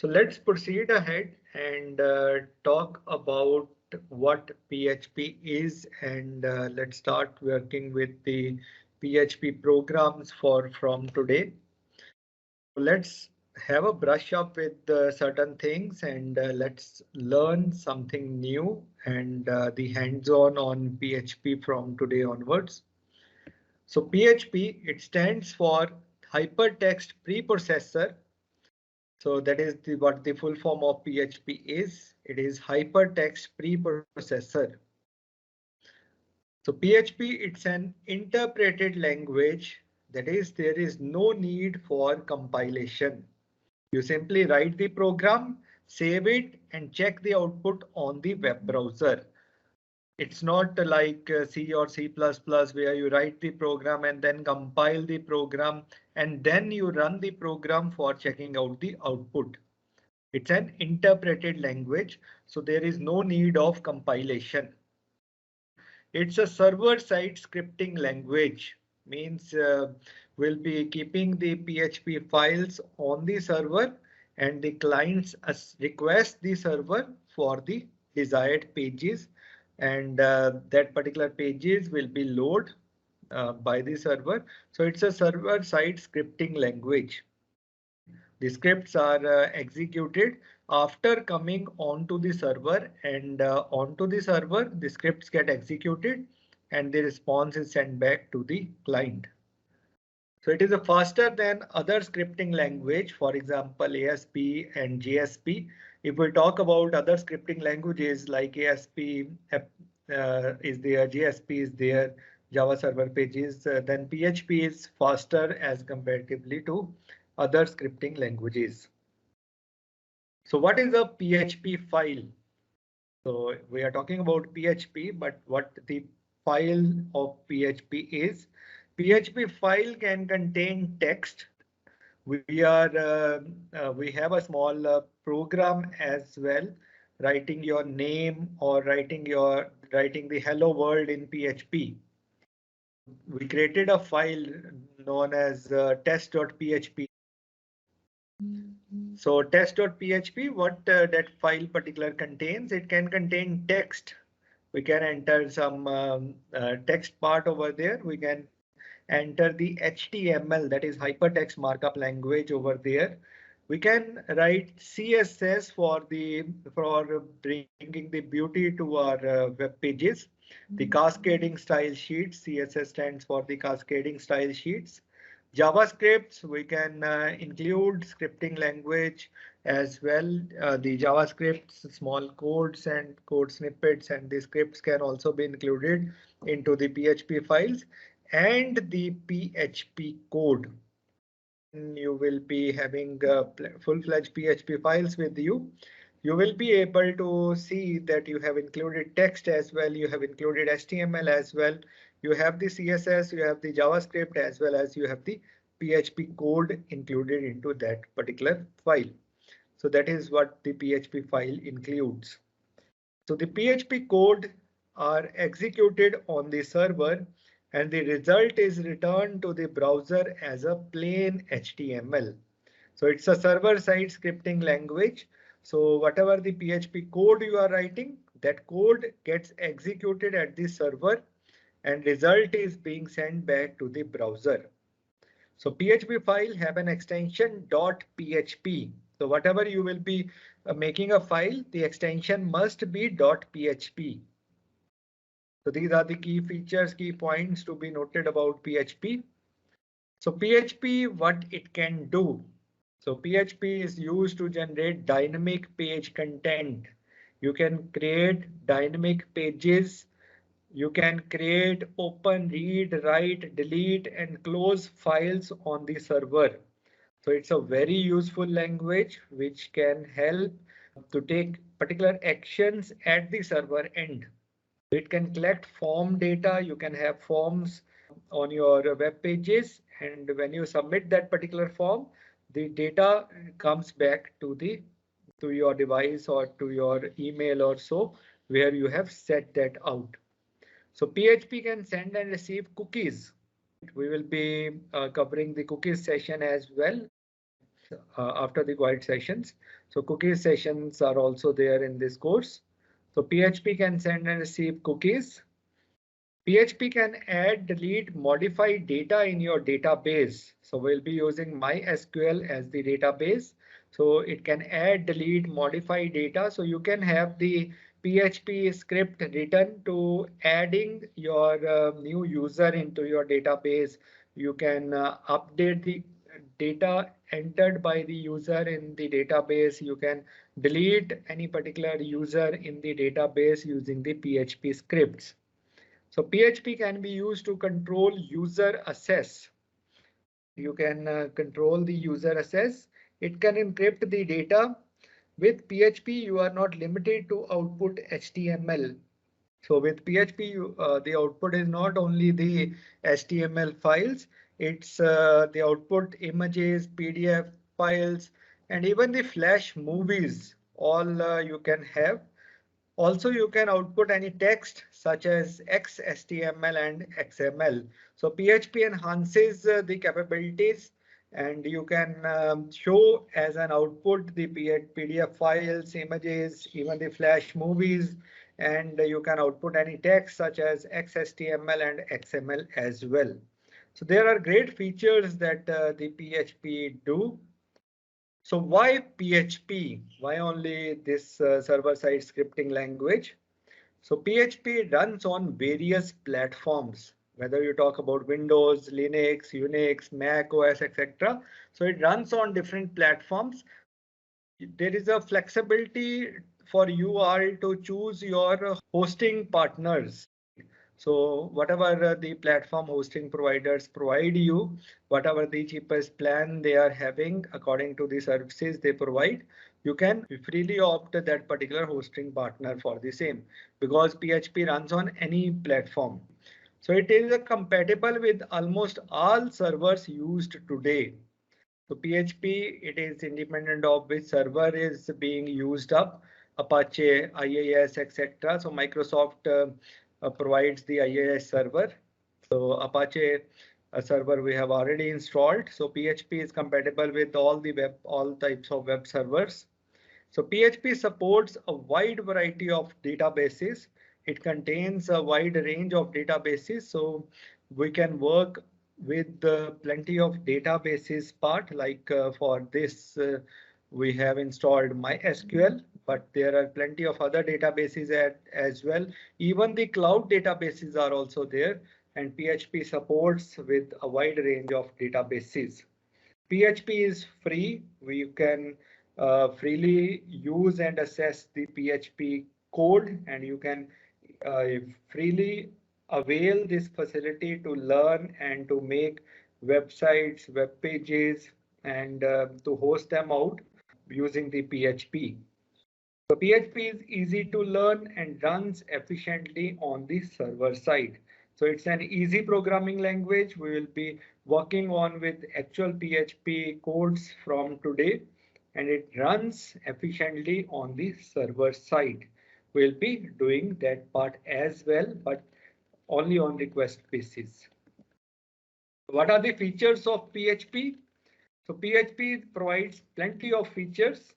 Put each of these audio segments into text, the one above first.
So let's proceed ahead and talk about what PHP is, and let's start working with the PHP programs from today. Let's have a brush up with certain things, and let's learn something new and the hands-on on PHP from today onwards. So PHP, it stands for Hypertext Preprocessor. So that is what the full form of PHP is. It is Hypertext Preprocessor. So PHP, it's an interpreted language. That is, there is no need for compilation. You simply write the program, save it, and check the output on the web browser. It's not like C or C++ where you write the program and then compile the program and then you run the program for checking out the output. It's an interpreted language, so there is no need of compilation. It's a server-side scripting language, means we'll be keeping the PHP files on the server and the clients request the server for the desired pages, and that particular pages will be loaded by the server. So it's a server-side scripting language. The scripts are executed after coming onto the server, and onto the server, the scripts get executed and the response is sent back to the client. So it is a faster than other scripting language, for example, ASP and JSP. If we talk about other scripting languages like ASP is there, JSP is there, Java server pages, then PHP is faster as comparatively to other scripting languages. So what is a PHP file? So we are talking about PHP, but what the file of PHP is? PHP file can contain text. We have a small program as well, writing your name or writing the hello world in PHP. We created a file known as test.php. So test.php, what that file particular contains, it can contain text. We can enter some text part over there. We can enter the HTML, that is hypertext markup language over there. We can write CSS for bringing the beauty to our web pages. The cascading style sheets, CSS stands for the cascading style sheets. JavaScripts, we can include scripting language as well. The JavaScripts, small codes and code snippets, and the scripts can also be included into the PHP files and the PHP code. You will be having full-fledged PHP files with you. You will be able to see that you have included text as well. You have included HTML as well. You have the CSS, you have the JavaScript, as well as you have the PHP code included into that particular file. So that is what the PHP file includes. So the PHP code are executed on the server and the result is returned to the browser as a plain HTML. So it's a server-side scripting language. So whatever the PHP code you are writing, that code gets executed at the server and result is being sent back to the browser. So PHP file have an extension .php. So whatever you will be making a file, the extension must be .php. So these are the key features, key points to be noted about PHP. So PHP, what it can do. So PHP is used to generate dynamic page content. You can create dynamic pages. You can create, open, read, write, delete, and close files on the server. So it's a very useful language which can help to take particular actions at the server end. It can collect form data. You can have forms on your web pages, and when you submit that particular form, the data comes back to your device or to your email or so, where you have set that out. So PHP can send and receive cookies. We will be covering the cookies session as well. after the quiet sessions. So cookies sessions are also there in this course. So PHP can send and receive cookies. PHP can add, delete, modify data in your database. So we'll be using MySQL as the database. So it can add, delete, modify data. So you can have the PHP script written to adding your new user into your database. You can update the data entered by the user in the database. You can delete any particular user in the database using the PHP scripts. So PHP can be used to control user access. You can control the user access. It can encrypt the data. With PHP, you are not limited to output HTML. So with PHP, the output is not only the HTML files, it's the output images, PDF files, and even the Flash movies, all you can have. Also, you can output any text such as XHTML and XML. So PHP enhances the capabilities, and you can show as an output the PDF files, images, even the Flash movies, and you can output any text such as XHTML and XML as well. So there are great features that the PHP do. So why PHP? Why only this server-side scripting language? So PHP runs on various platforms, whether you talk about Windows, Linux, Unix, Mac OS, etc. So it runs on different platforms. There is a flexibility for you all to choose your hosting partners. So whatever the platform hosting providers provide you, whatever the cheapest plan they are having according to the services they provide, you can freely opt that particular hosting partner for the same, because PHP runs on any platform. So it is compatible with almost all servers used today. So PHP, it is independent of which server is being used up, Apache, IIS, etc. So Microsoft provides the IIS server. So Apache server we have already installed. So PHP is compatible with all types of web servers. So PHP supports a wide variety of databases. It contains a wide range of databases. So we can work with plenty of databases part, like for this we have installed MySQL, but there are plenty of other databases as well. Even the cloud databases are also there, and PHP supports with a wide range of databases. PHP is free. We can freely use and access the PHP code, and you can freely avail this facility to learn and to make websites, web pages, and to host them out using the PHP. So PHP is easy to learn and runs efficiently on the server side. So it's an easy programming language. We will be working on with actual PHP codes from today, and it runs efficiently on the server side. We'll be doing that part as well, but only on request basis. What are the features of PHP? So PHP provides plenty of features.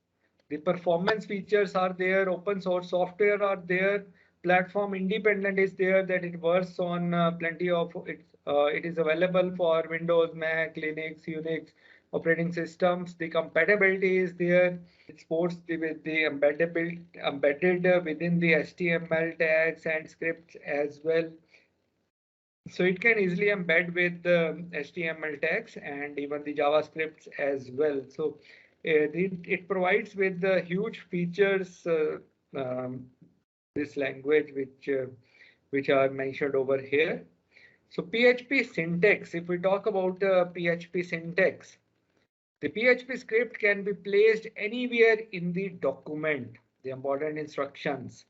The performance features are there, open source software are there, platform independent is there, that it works on plenty of it. It is available for Windows, Mac, Linux, Unix operating systems. The compatibility is there. It supports with the embedded within the HTML tags and scripts as well. So it can easily embed with the HTML tags and even the JavaScripts as well. So it provides with the huge features, this language which are mentioned over here. So PHP syntax, if we talk about PHP syntax, the PHP script can be placed anywhere in the document, the important instructions.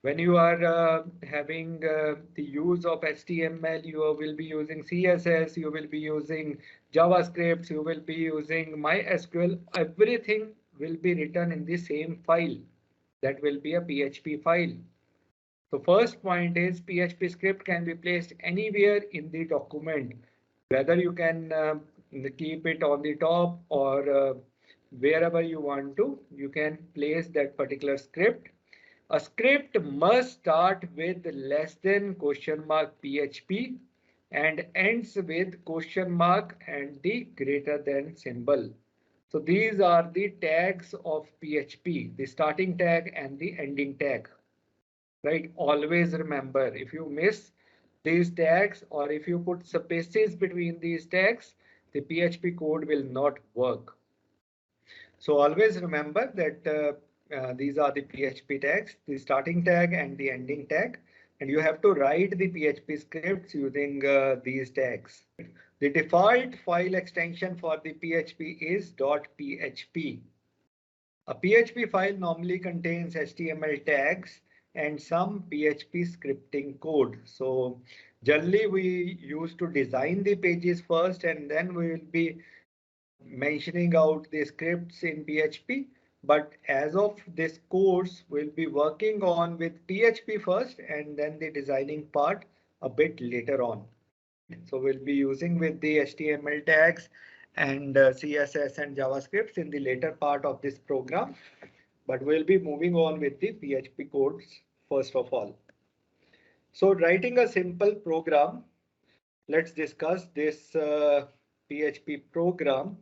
When you are having the use of HTML, you will be using CSS, you will be using JavaScript, you will be using MySQL. Everything will be written in the same file. That will be a PHP file. So first point is PHP script can be placed anywhere in the document, whether you can keep it on the top or wherever you want to, you can place that particular script. A script must start with less than question mark PHP and ends with question mark and the greater than symbol. So these are the tags of PHP, the starting tag and the ending tag. Right? Always remember, if you miss these tags or if you put spaces between these tags, the PHP code will not work. So always remember that these are the PHP tags, the starting tag and the ending tag, and you have to write the PHP scripts using these tags. The default file extension for the PHP is .php. A PHP file normally contains HTML tags and some PHP scripting code. So generally we used to design the pages first and then we will be mentioning out the scripts in PHP. But as of this course, we'll be working on with PHP first and then the designing part a bit later on. So we'll be using with the HTML tags and CSS and JavaScripts in the later part of this program. But we'll be moving on with the PHP codes first of all. So writing a simple program, let's discuss this PHP program.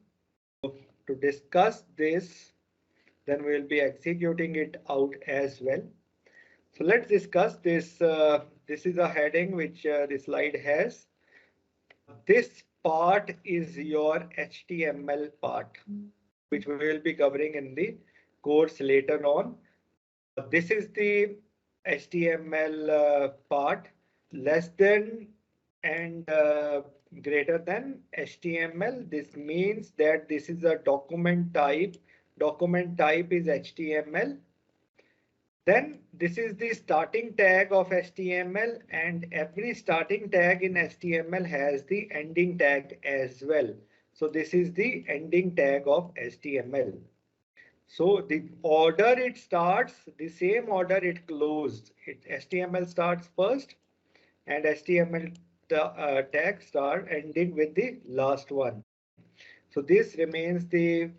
To discuss this, then we'll be executing it out as well. So let's discuss this. This is a heading which the slide has. This part is your HTML part, which we will be covering in the course later on. This is the HTML part, less than and greater than HTML. This means that this is a document type. Document type is HTML. Then this is the starting tag of HTML, and every starting tag in HTML has the ending tag as well. So this is the ending tag of HTML. So the order it starts, the same order it closed. HTML starts first and HTML tag start ending with the last one. So this remains the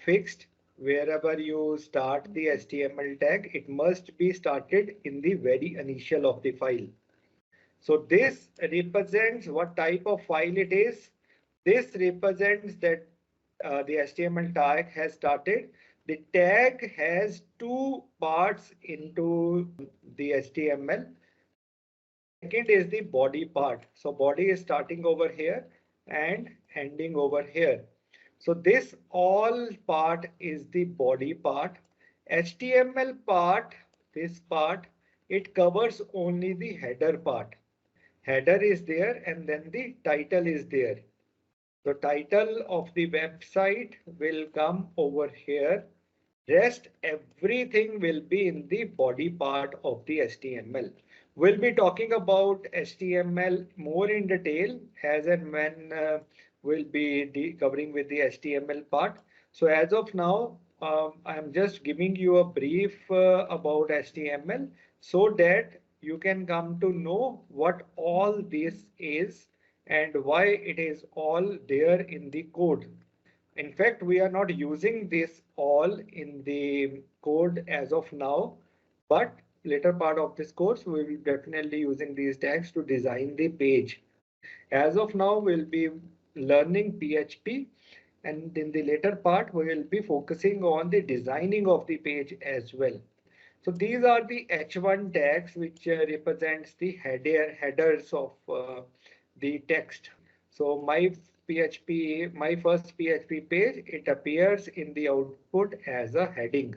fixed. Wherever you start the HTML tag, it must be started in the very initial of the file. So this represents what type of file it is. This represents that the HTML tag has started. The tag has two parts into the HTML. Second is the body part. So body is starting over here and ending over here. So this all part is the body part. HTML part, this part, it covers only the header part. Header is there and then the title is there. The title of the website will come over here. Rest everything will be in the body part of the HTML. We'll be talking about HTML more in detail as and when we'll be covering with the HTML part. So as of now, I'm just giving you a brief about HTML so that you can come to know what all this is and why it is all there in the code. In fact, we are not using this all in the code as of now, but later part of this course, we will be definitely using these tags to design the page. As of now, we'll be learning PHP, and in the later part, we will be focusing on the designing of the page as well. So these are the H1 tags, which represents the headers of the text. So my first PHP page, it appears in the output as a heading.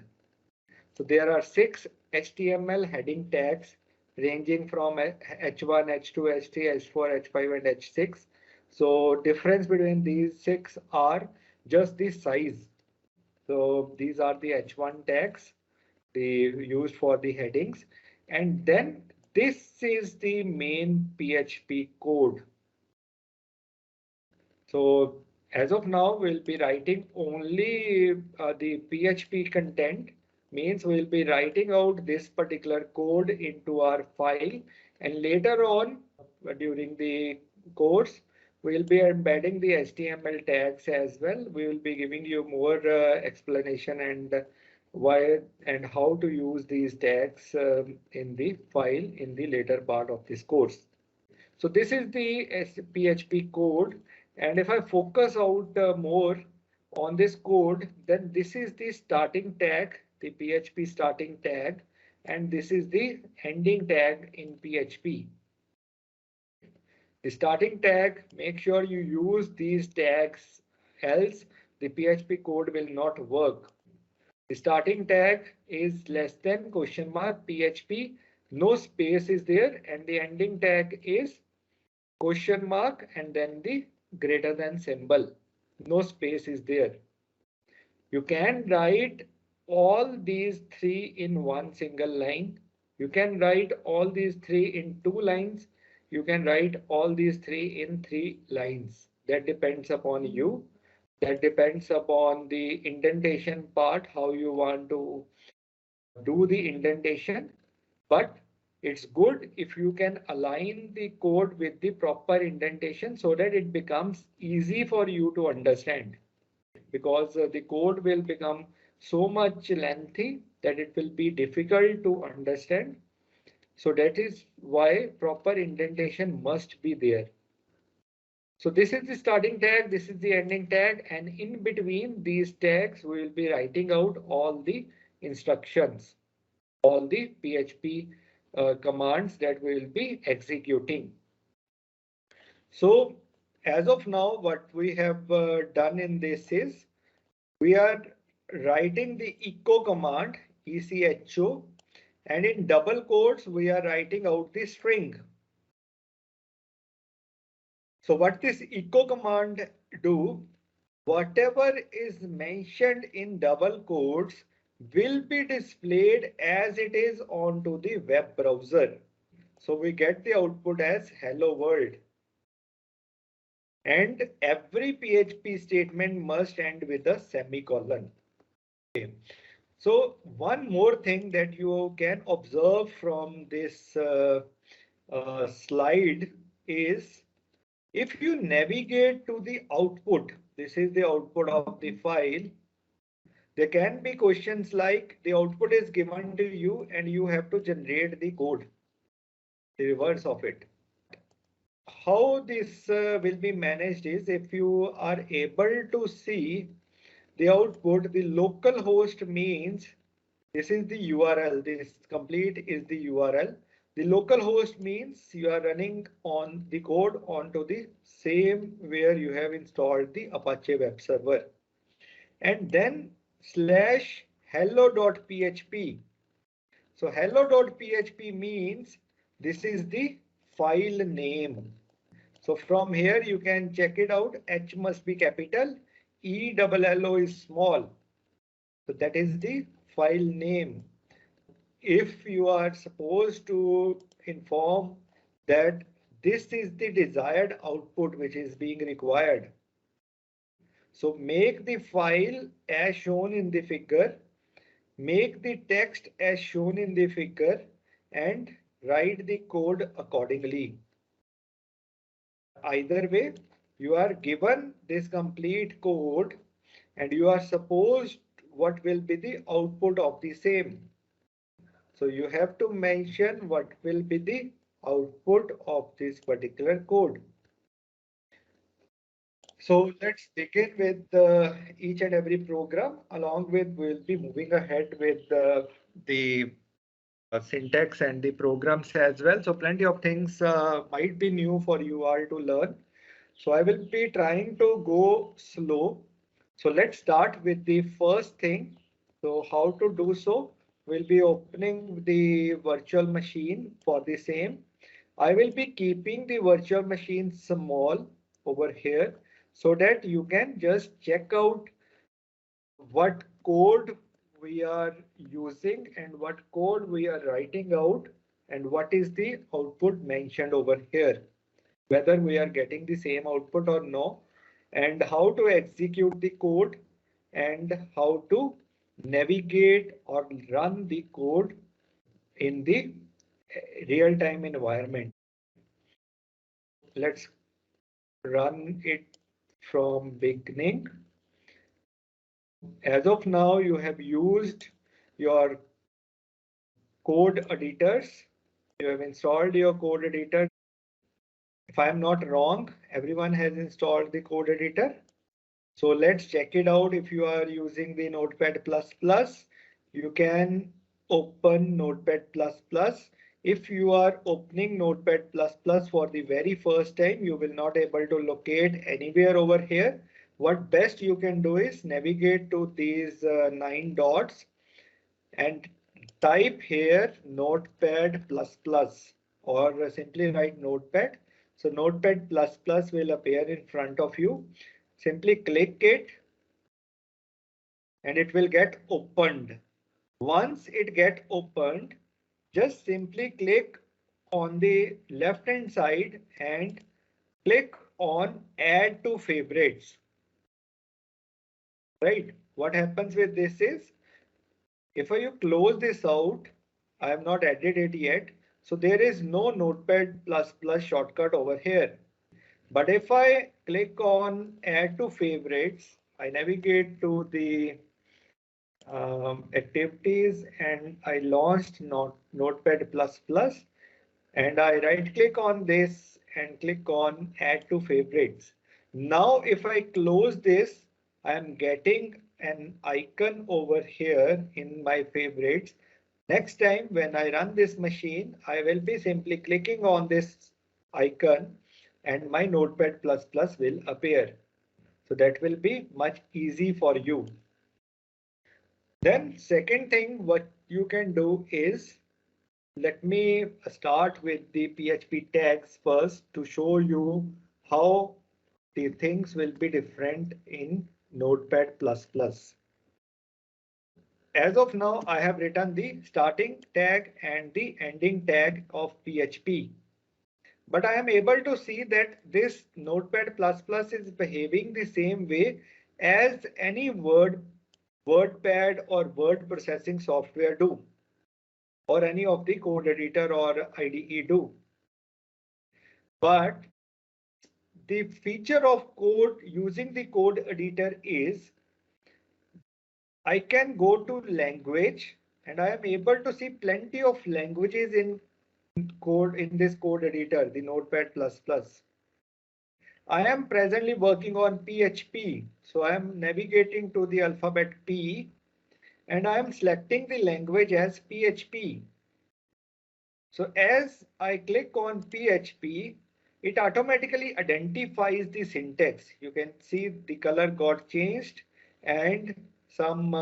So there are 6 HTML heading tags ranging from H1, H2, H3, H4, H5 and H6. So difference between these 6 are just the size. So these are the H1 tags they used for the headings. And then this is the main PHP code. So as of now, we'll be writing only the PHP content, means we'll be writing out this particular code into our file, and later on during the course, we'll be embedding the HTML tags as well. We will be giving you more explanation and why and how to use these tags in the file in the later part of this course. So this is the PHP code, and if I focus out more on this code, then this is the starting tag, the PHP starting tag, and this is the ending tag in PHP. The starting tag, make sure you use these tags, else the PHP code will not work. The starting tag is less than question mark PHP, no space is there, and the ending tag is question mark and then the greater than symbol. No space is there. You can write all these three in one single line. You can write all these three in 2 lines. You can write all these three in 3 lines. That depends upon you. That depends upon the indentation part, how you want to do the indentation. But it's good if you can align the code with the proper indentation so that it becomes easy for you to understand, because the code will become so much lengthy that it will be difficult to understand. So that is why proper indentation must be there. So this is the starting tag, this is the ending tag, and in between these tags we will be writing out all the instructions, all the PHP commands that we will be executing. So as of now, what we have done in this is we are writing the echo command, echo, and in double quotes we are writing out the string. So what this echo command do, whatever is mentioned in double quotes will be displayed as it is onto the web browser. So we get the output as hello world. And every PHP statement must end with a semicolon. Okay. So one more thing that you can observe from this slide is if you navigate to the output, this is the output of the file. There can be questions like the output is given to you and you have to generate the code, the reverse of it. How this will be managed is if you are able to see the output, the local host means this is the URL, this complete is the URL. The local host means you are running on the code onto the same where you have installed the Apache web server. And then slash hello.php. So hello.php means this is the file name. So from here you can check it out. H must be capital, ELLO is small. So that is the file name. If you are supposed to inform that this is the desired output which is being required. So make the file as shown in the figure, make the text as shown in the figure, and write the code accordingly. Either way, you are given this complete code and you are supposed what will be the output of the same. So you have to mention what will be the output of this particular code. So let's begin with each and every program. Along with, we'll be moving ahead with the syntax and the programs as well. So plenty of things might be new for you all to learn. So I will be trying to go slow. So let's start with the first thing. So how to do so? We'll be opening the virtual machine for the same. I will be keeping the virtual machine small over here so that you can just check out what code we are using and what code we are writing out and what is the output mentioned over here, whether we are getting the same output or no, and how to execute the code and how to navigate or run the code in the real-time environment. Let's run it from beginning. As of now, you have used your code editors. You have installed your code editor. If I'm not wrong, everyone has installed the code editor. So let's check it out. If you are using the Notepad++, you can open Notepad++. If you are opening Notepad++ for the very first time, you will not able to locate anywhere over here. What best you can do is navigate to these 9 dots and type here Notepad++ or simply write Notepad. So Notepad++ will appear in front of you. Simply click it and it will get opened. Once it get opened, just simply click on the left hand side and click on add to favorites. Right? What happens with this is if you close this out, I have not added it yet. So there is no Notepad++ shortcut over here. But if I click on add to favorites, I navigate to the activities and I launched Notepad++ and I right click on this and click on add to favorites. Now if I close this, I am getting an icon over here in my favorites. Next time when I run this machine, I will be simply clicking on this icon and my Notepad++ will appear. So that will be much easy for you. Then second thing what you can do is, let me start with the PHP tags first to show you how the things will be different in Notepad++. As of now, I have written the starting tag and the ending tag of PHP. But I am able to see that this Notepad++ is behaving the same way as any WordPad or word processing software do, or any of the code editor or IDE do. But the feature of code using the code editor is I can go to language and I am able to see plenty of languages in code in this code editor, the Notepad++. I am presently working on PHP. So I am navigating to the alphabet P and I am selecting the language as PHP. So as I click on PHP, it automatically identifies the syntax. You can see the color got changed and some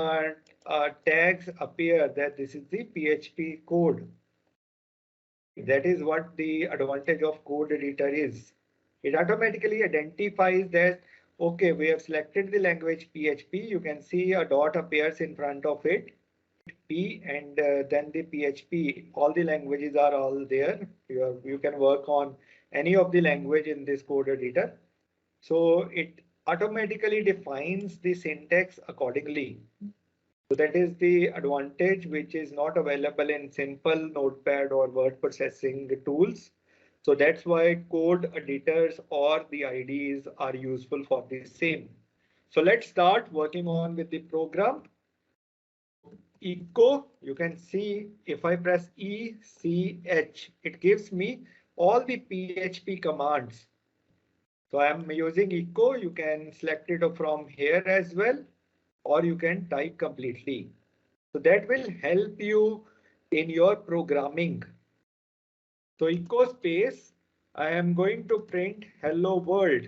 tags appear that this is the PHP code. That is what the advantage of code editor is. It automatically identifies that, okay, we have selected the language PHP. You can see a dot appears in front of it. P and then the PHP, all the languages are all there. You can work on any of the language in this code editor. So it automatically defines the syntax accordingly. So that is the advantage which is not available in simple Notepad or word processing tools. So that's why code editors or the IDEs are useful for the same. So let's start working on with the program. Echo, you can see if I press ECH, it gives me all the PHP commands. So I'm using echo. You can select it from here as well, or you can type completely. So that will help you in your programming. So echo space, I am going to print hello world.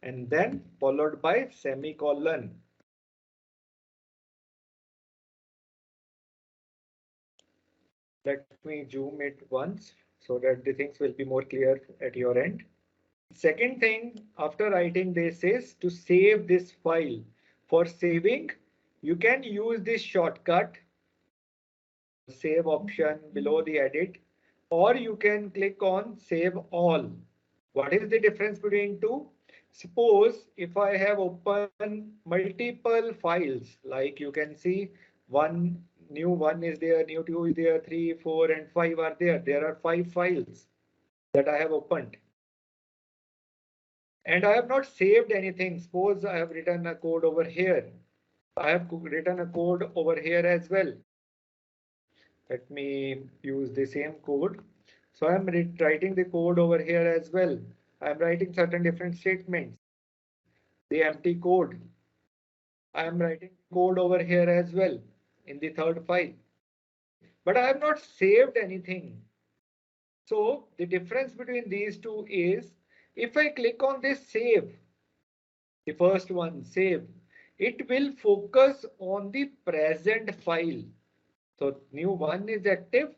And then followed by semicolon. Let me zoom it once so that the things will be more clear at your end. Second thing after writing this is to save this file. For saving, you can use this shortcut, save option below the edit, or you can click on save all. What is the difference between two? Suppose if I have opened multiple files, like you can see one new 1 is there, new 2 is there, 3, 4 and 5 are there. There are 5 files that I have opened. And I have not saved anything. Suppose I have written a code over here. I have written a code over here as well. Let me use the same code. So I'm writing the code over here as well. I'm writing certain different statements. The empty code. I am writing code over here as well in the third file. But I have not saved anything. So the difference between these two is if I click on this save, the first one save, it will focus on the present file. So new 1 is active,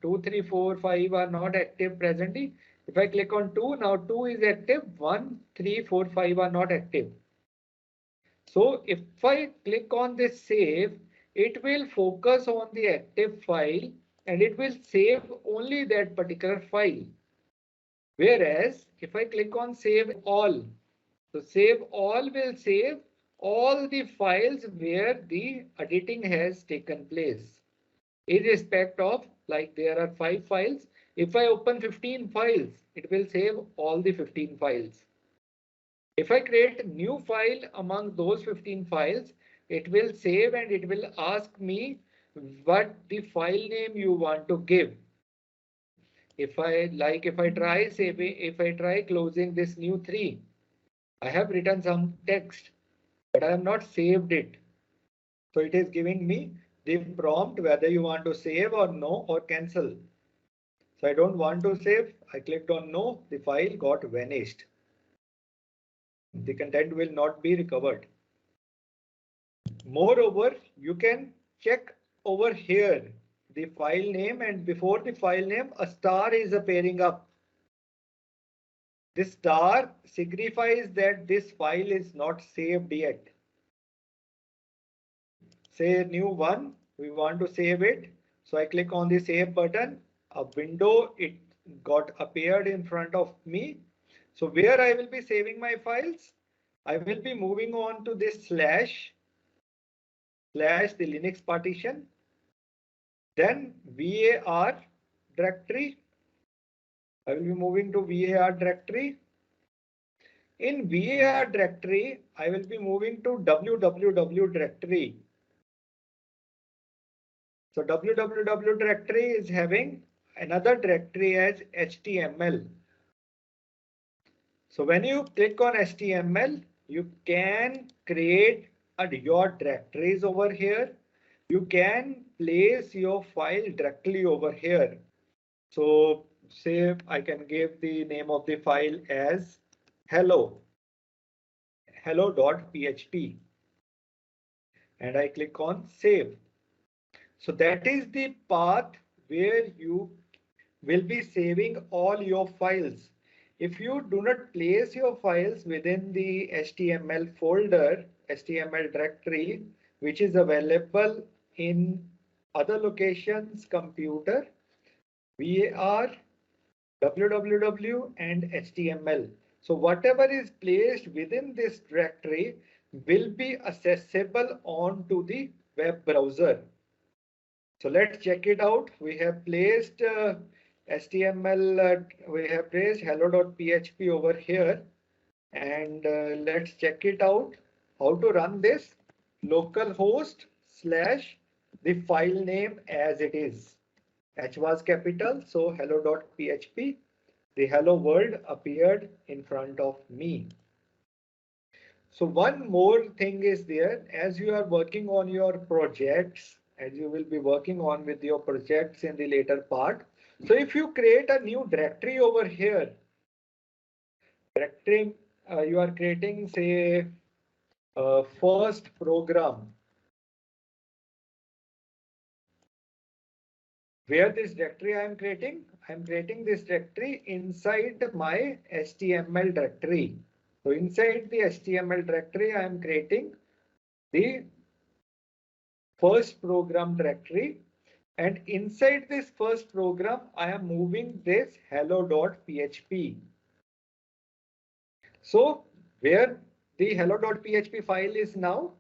2, 3, 4, 5 are not active presently. If I click on 2, now 2 is active, 1, 3, 4, 5 are not active. So if I click on this save, it will focus on the active file and it will save only that particular file. Whereas if I click on save all, so save all will save all the files where the editing has taken place. Irrespective of, like there are 5 files. If I open 15 files, it will save all the 15 files. If I create a new file among those 15 files, it will save and it will ask me what the file name you want to give. If I try closing this new 3, I have written some text, but I have not saved it. So it is giving me the prompt whether you want to save or no or cancel. So I don't want to save. I clicked on no, the file got vanished. The content will not be recovered. Moreover, you can check over here the file name, and before the file name, a star is appearing up. This star signifies that this file is not saved yet. Say new 1, we want to save it. So I click on the save button. A window it got appeared in front of me. So where I will be saving my files, I will be moving on to this slash the Linux partition, then var directory. I will be moving to var directory. In var directory, I will be moving to www directory. So www directory is having another directory as HTML. So when you click on HTML, you can create your directories over here. You can place your file directly over here. So say I can give the name of the file as hello.php and I click on save. So that is the path where you will be saving all your files. If you do not place your files within the HTML folder, HTML directory, which is available in other locations, computer, var, www and HTML. So whatever is placed within this directory will be accessible onto the web browser. So let's check it out. We have placed HTML, we have placed hello.php over here, and let's check it out. How to run this? Localhost / the file name as it is. H was capital, so hello.php. The hello world appeared in front of me. So one more thing is there, as you are working on your projects, as you will be working on with your projects in the later part. So if you create a new directory over here, directory you are creating, say, first program. Where this directory I am creating this directory inside my HTML directory. So inside the HTML directory, I am creating the first program directory, and inside this first program, I am moving this hello.php. So where the hello.php file is now,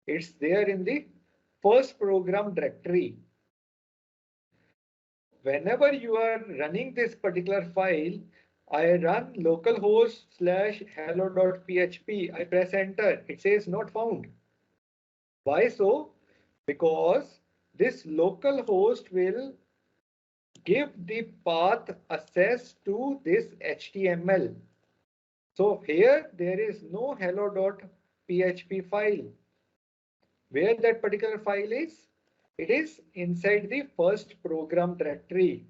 it's there in the first program directory. Whenever you are running this particular file, I run localhost / hello.php. I press enter. It says not found. Why so? Because this localhost will give the path access to this HTML. So here there is no hello.php file. Where that particular file is? It is inside the first program directory.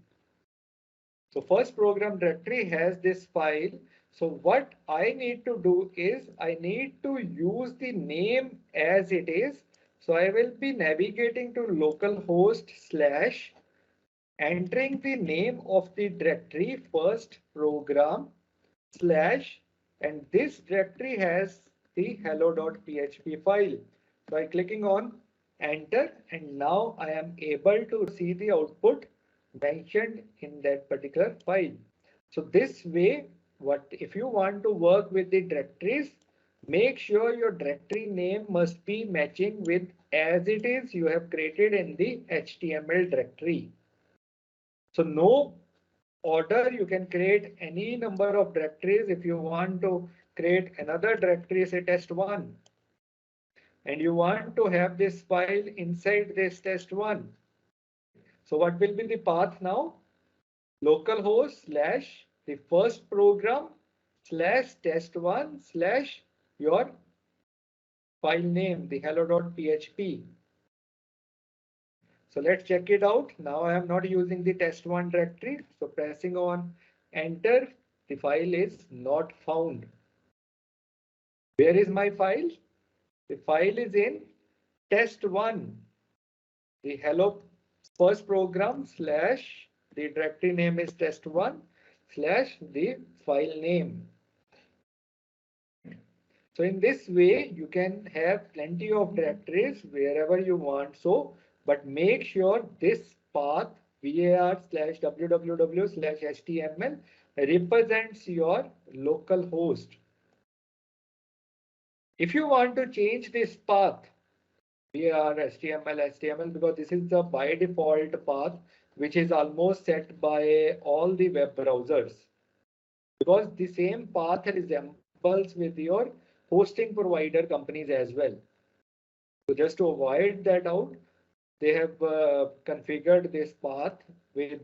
So first program directory has this file. So what I need to do is I need to use the name as it is. So I will be navigating to localhost / entering the name of the directory first program / and this directory has the hello.php file. By clicking on enter, and now I am able to see the output mentioned in that particular file. So this way, what if you want to work with the directories, make sure your directory name must be matching with as it is you have created in the HTML directory. So no order, you can create any number of directories. If you want to create another directory, say test1, and you want to have this file inside this test1. So what will be the path now? Localhost / the first program / test1 / your file name, the hello.php. So let's check it out. Now I am not using the test1 directory. So pressing on enter, the file is not found. Where is my file? The file is in test1. The hello first program / the directory name is test1 / the file name. So in this way, you can have plenty of directories wherever you want. So, but make sure this path var / www / html represents your local host. If you want to change this path, var HTML, because this is the by default path, which is almost set by all the web browsers, because the same path resembles with your hosting provider companies as well. So just to avoid that out, they have configured this path with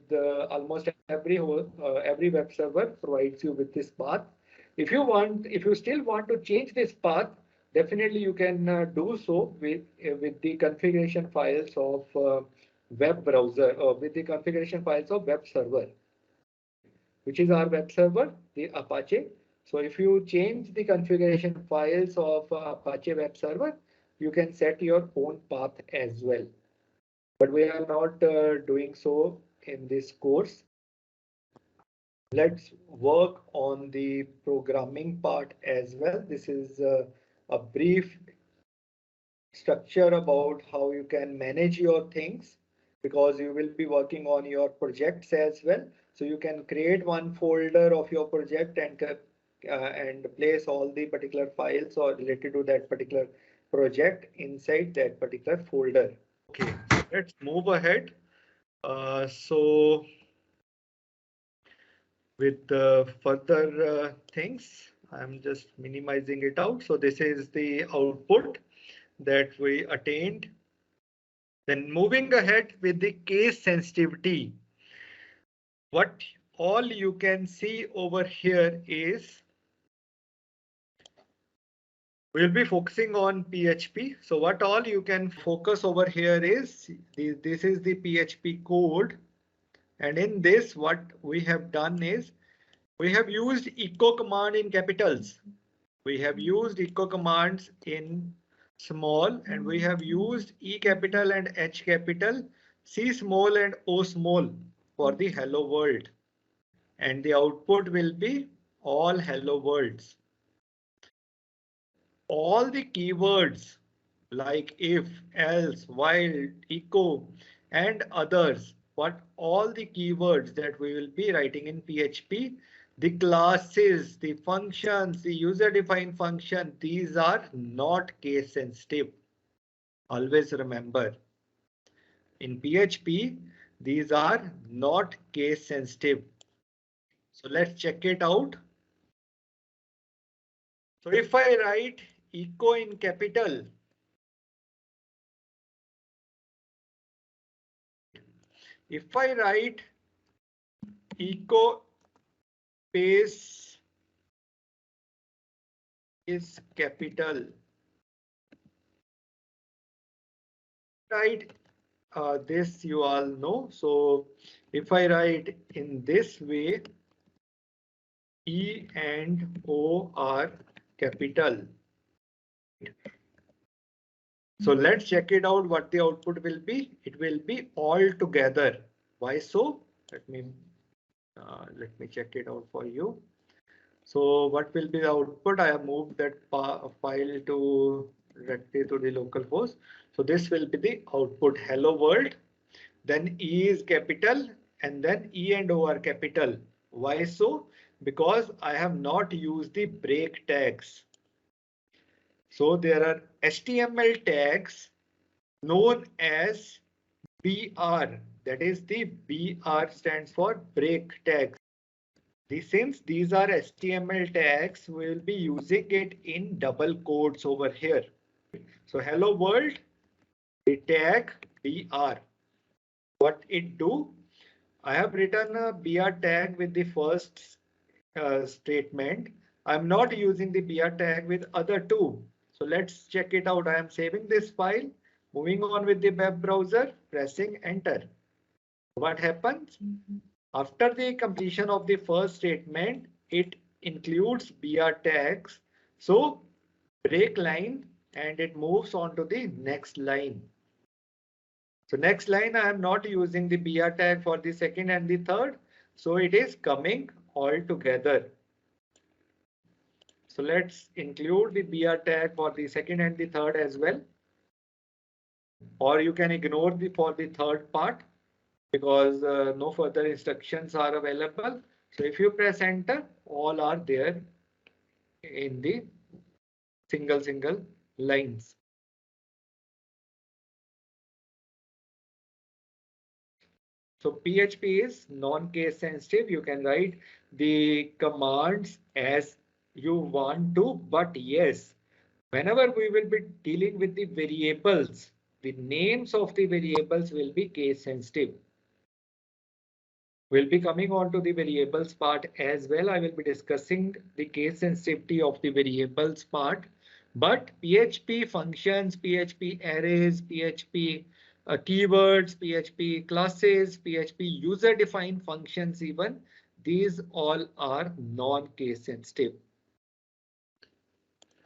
almost every web server provides you with this path. If you still want to change this path, definitely you can do so with the configuration files of web browser, or with the configuration files of web server, which is our web server, the Apache. So if you change the configuration files of Apache web server, you can set your own path as well. But we are not doing so in this course. Let's work on the programming part as well. This is a brief structure about how you can manage your things, because you will be working on your projects as well. So you can create one folder of your project and place all the particular files or related to that particular project inside that particular folder. Okay, let's move ahead. So with the further things, I'm just minimizing it out. So this is the output that we attained. Then moving ahead with the case sensitivity, what all you can see over here is we'll be focusing on PHP. So what all you can focus over here is this is the PHP code. And in this, what we have done is we have used echo command in capitals. We have used echo commands in small, and we have used E capital and H capital, C small and O small for the hello world. And the output will be all hello worlds. All the keywords like if, else, while, echo, and others, what all the keywords that we will be writing in PHP, the classes, the functions, the user defined function, these are not case sensitive. Always remember, in PHP, these are not case sensitive. So let's check it out. So if I write echo in capital, if I write echo space is capital, right? This you all know. So if I write in this way, E and O are capital. So let's check it out what the output will be. It will be all together. Why so? Let me check it out for you. So what will be the output? I have moved that file to directly to the local host. So this will be the output, hello world. Then E is capital and then E and O are capital. Why so? Because I have not used the break tags. So there are HTML tags known as BR. That is the BR stands for break tags. Since these are HTML tags, we will be using it in double quotes over here. So hello world, the tag BR. What it do? I have written a BR tag with the first statement. I'm not using the BR tag with other two. So let's check it out. I am saving this file, moving on with the web browser, pressing enter. What happens? After the completion of the first statement, it includes BR tags. So break line and it moves on to the next line. So next line, I am not using the BR tag for the second and the third. So it is coming all together. So let's include the BR tag for the second and the third as well. Or you can ignore the for the third part because no further instructions are available. So if you press enter, all are there in the single lines. So PHP is non-case sensitive. You can write the commands as you want to, but yes, whenever we will be dealing with the variables, the names of the variables will be case sensitive. We'll be coming on to the variables part as well. I will be discussing the case sensitivity of the variables part. But PHP functions, PHP arrays, PHP keywords, PHP classes, PHP user-defined functions even, these all are non-case sensitive.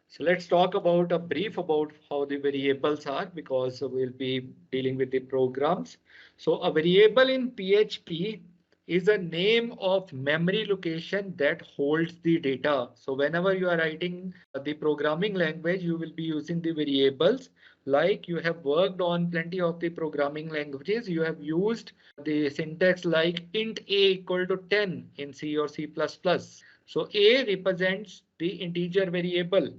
So let's talk about a brief about how the variables are because we'll be dealing with the programs. So a variable in PHP is a name of memory location that holds the data. So whenever you are writing the programming language, you will be using the variables. Like you have worked on plenty of the programming languages, you have used the syntax like int a equal to 10 in C or C++. So a represents the integer variable.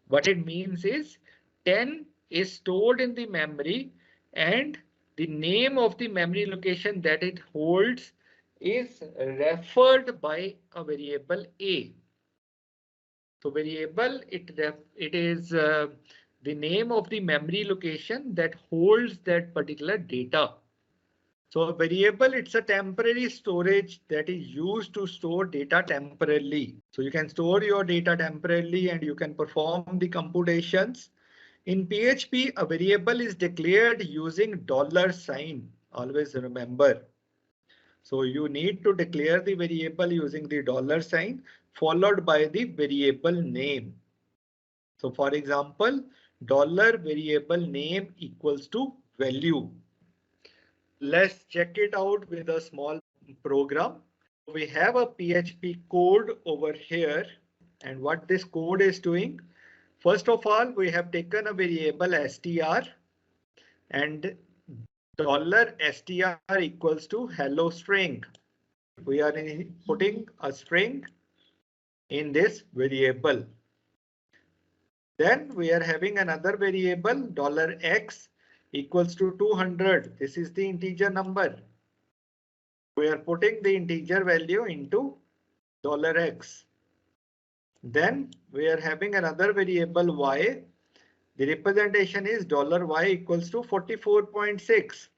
What it means is 10 is stored in the memory and the name of the memory location that it holds is referred by a variable a. So variable, it is the name of the memory location that holds that particular data. So a variable, it's a temporary storage that is used to store data temporarily. So you can store your data temporarily and you can perform the computations. In PHP, a variable is declared using $sign. Always remember. So you need to declare the variable using the $sign followed by the variable name. So for example, $variable name equals to value. Let's check it out with a small program. We have a PHP code over here and what this code is doing. First of all, we have taken a variable str and $str equals to hello string. We are putting a string in this variable. Then we are having another variable $x equals to 200. This is the integer number. We are putting the integer value into $x. Then we are having another variable y. The representation is $y equals to 44.6.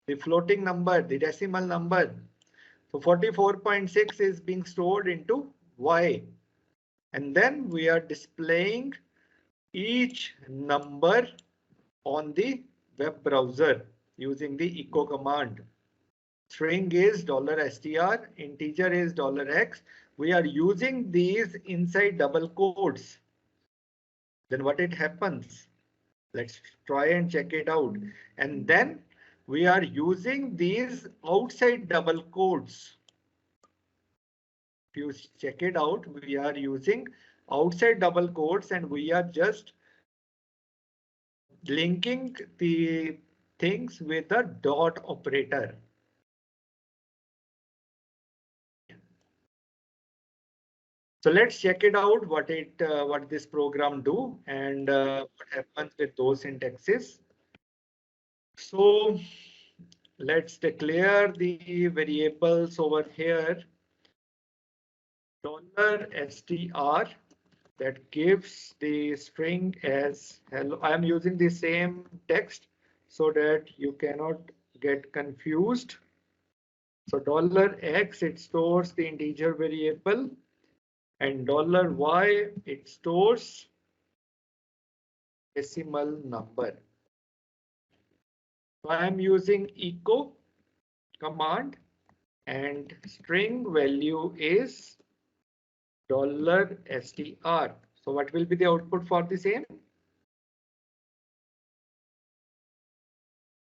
The floating number, the decimal number. So 44.6 is being stored into y. And then we are displaying each number on the web browser using the echo command. String is $str, integer is $x. We are using these inside double quotes. Then what it happens? Let's try and check it out. And then we are using these outside double quotes. If you check it out, we are using outside double quotes and we are just linking the things with a dot operator. So let's check it out what this program do and what happens with those syntaxes. So let's declare the variables over here. $str that gives the string as hello. I am using the same text so that you cannot get confused. So $x, it stores the integer variable, and $y, it stores decimal number. So I am using echo command and string value is $str. So what will be the output for the same?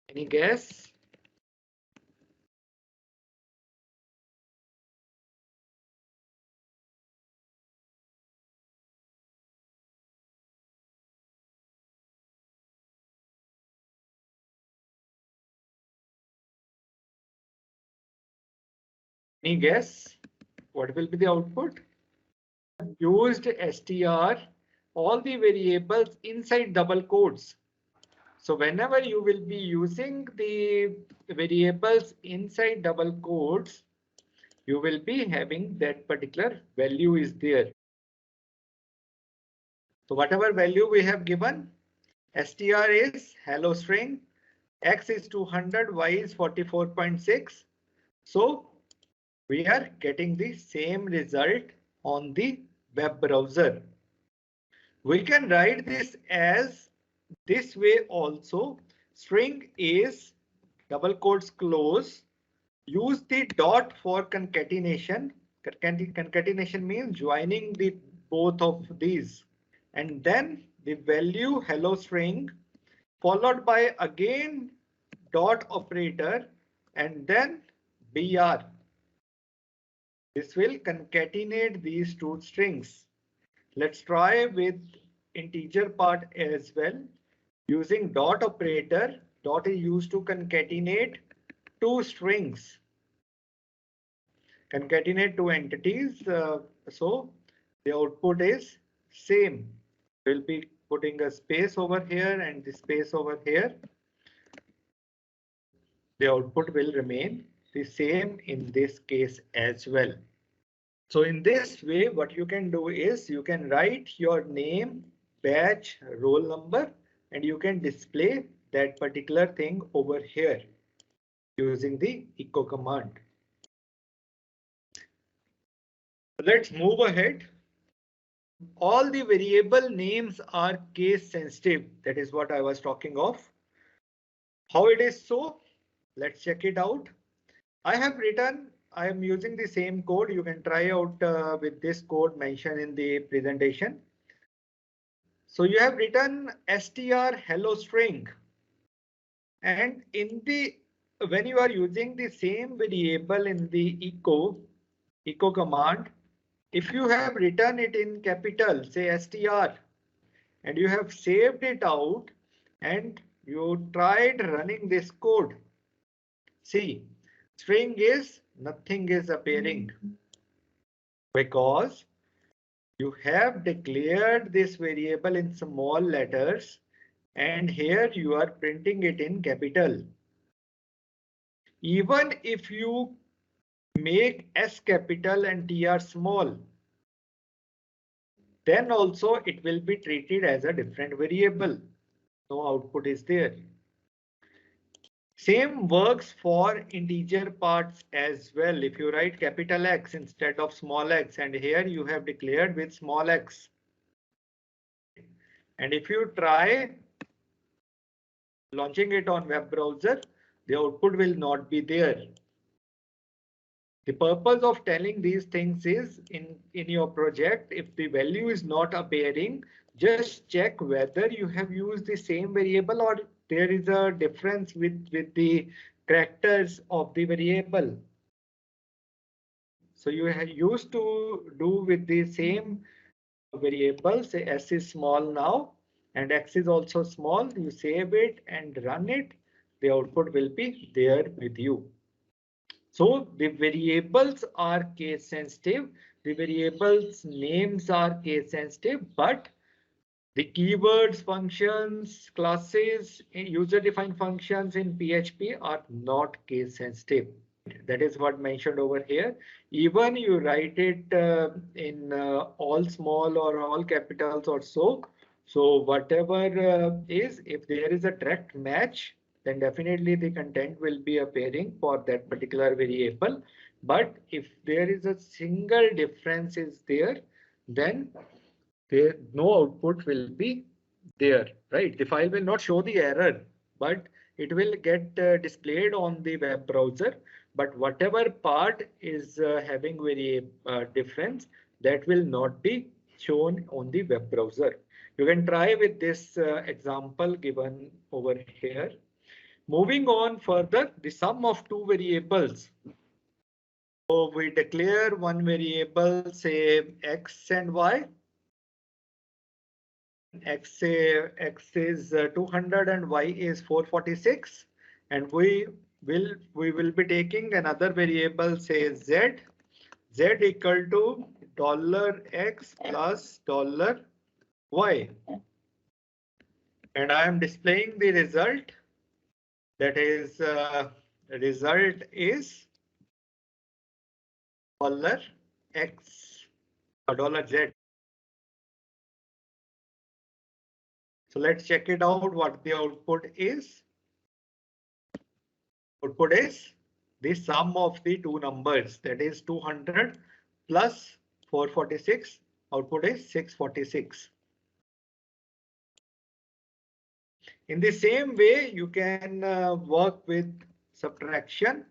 Any guess? Any guess? What will be the output? Used str, all the variables inside double quotes. So whenever you will be using the variables inside double quotes, you will be having that particular value is there. So whatever value we have given, str is hello string, x is 200, y is 44.6. So we are getting the same result on the web browser. We can write this as this way also. String is double quotes close. Use the dot for concatenation. Concatenation means joining the both of these. And then the value hello string followed by again dot operator and then br. This will concatenate these two strings. Let's try with integer part as well. Using dot operator, dot is used to concatenate two strings. Concatenate two entities. So the output is same. We'll be putting a space over here and the space over here. The output will remain the same in this case as well. So in this way, what you can do is you can write your name, batch, roll number, and you can display that particular thing over here using the echo command. Let's move ahead. All the variable names are case sensitive. That is what I was talking of. How it is so? Let's check it out. I am using the same code. You can try out with this code mentioned in the presentation. So you have written str hello string. And when you are using the same variable in the echo command, if you have written it in capital, say str, and you have saved it out and you tried running this code, see, string is nothing is appearing because You have declared this variable in small letters and here you are printing it in capital. Even if you make S capital and TR small, then also it will be treated as a different variable. No output is there. Same works for integer parts as well. If you write capital X instead of small x and here you have declared with small x. And if you try launching it on web browser, the output will not be there. The purpose of telling these things is in your project, if the value is not appearing, just check whether you have used the same variable or there is a difference with the characters of the variable. So you have used to do with the same variable, say s is small now and x is also small. You save it and run it. The output will be there with you. So the variables are case sensitive. The variables names are case sensitive, but the keywords, functions, classes, user-defined functions in PHP are not case sensitive. That is what mentioned over here. Even you write it in all small or all capitals or so. So whatever is, if there is a direct match, then definitely the content will be appearing for that particular variable. But if there is a single difference is there, then there no output will be there, right? The file will not show the error, but it will get displayed on the web browser. But whatever part is having very difference, that will not be shown on the web browser. You can try with this example given over here. Moving on further, the sum of two variables. So we declare one variable, say x and y. X is 200 and y is 446, and we will be taking another variable, say z equal to $x plus $y, and I am displaying the result. That is result is $x or $z. So let's check it out what the output is. Output is the sum of the two numbers, that is 200 plus 446. Output is 646. In the same way, you can work with subtraction.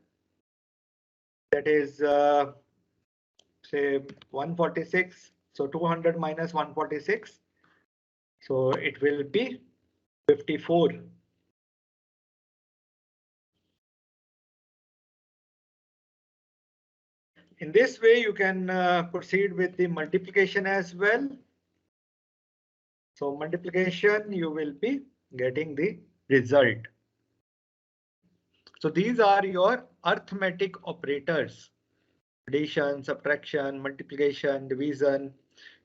That is say 146. So 200 minus 146. So it will be 54. In this way, you can proceed with the multiplication as well. So multiplication, you will be getting the result. So these are your arithmetic operators: addition, subtraction, multiplication, division.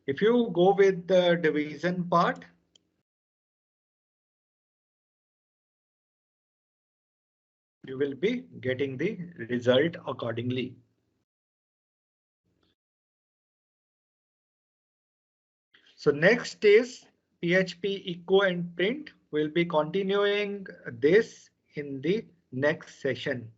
If you go with the division part, you will be getting the result accordingly. So next is PHP echo and print. We'll be continuing this in the next session.